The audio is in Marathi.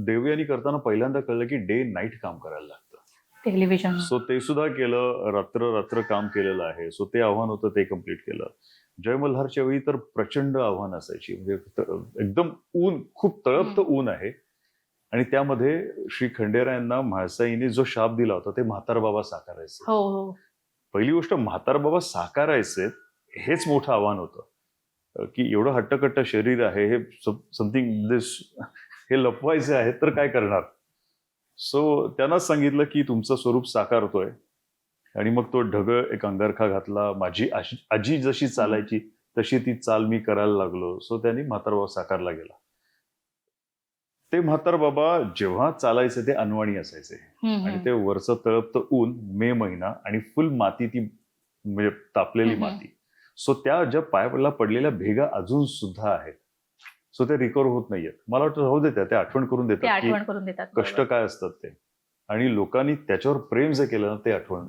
देवयानी करताना पहिल्यांदा कळलं की डे नाईट काम करायला लागतं. टेलिव्हिजन. सो ते सुद्धा केलं, रात्र रात्र काम केलेलं आहे. सो ते आव्हान होतं, ते कम्प्लीट केलं. जय मल्हारच्या वेळी तर प्रचंड आव्हान असायची. म्हणजे एकदम ऊन, खूप तळपतं ऊन आहे आणि त्यामध्ये श्री खंडेरायांना म्हाळसाईने जो शाप दिला होता ते म्हातार बाबा साकारायचे. हो हो. पहिली गोष्ट म्हातार बाबा साकारायचे हेच मोठं आव्हान होतं की एवढं हट्टकट्ट शरीर आहे, हे समथिंग दिस, हे लपवायचे आहे तर काय करणार. सो त्यांनाच सांगितलं की तुमचं स्वरूप साकारतोय आणि मग तो ढगळ एक अंगारखा घातला. माझी आजी जशी चालायची तशी ती चाल मी करायला लागलो. सो त्यांनी म्हातारबाबा साकारला गेला. ते म्हातार बाबा जेव्हा चालायचे ते अनवाणी असायचे आणि ते वरचं तळपतं ऊन, मे महिना आणि फुल माती, ती म्हणजे तापलेली माती. सो त्या ज्या पायाला पडलेल्या भेगा अजून सुद्धा आहेत. सो ते रिकव्हर होत नाहीयेत. मला वाटतं राहू देतात, ते आठवण करून देतात की देतात कष्ट काय असतात ते, आणि लोकांनी त्याच्यावर प्रेम जे केलं ना ते आठवण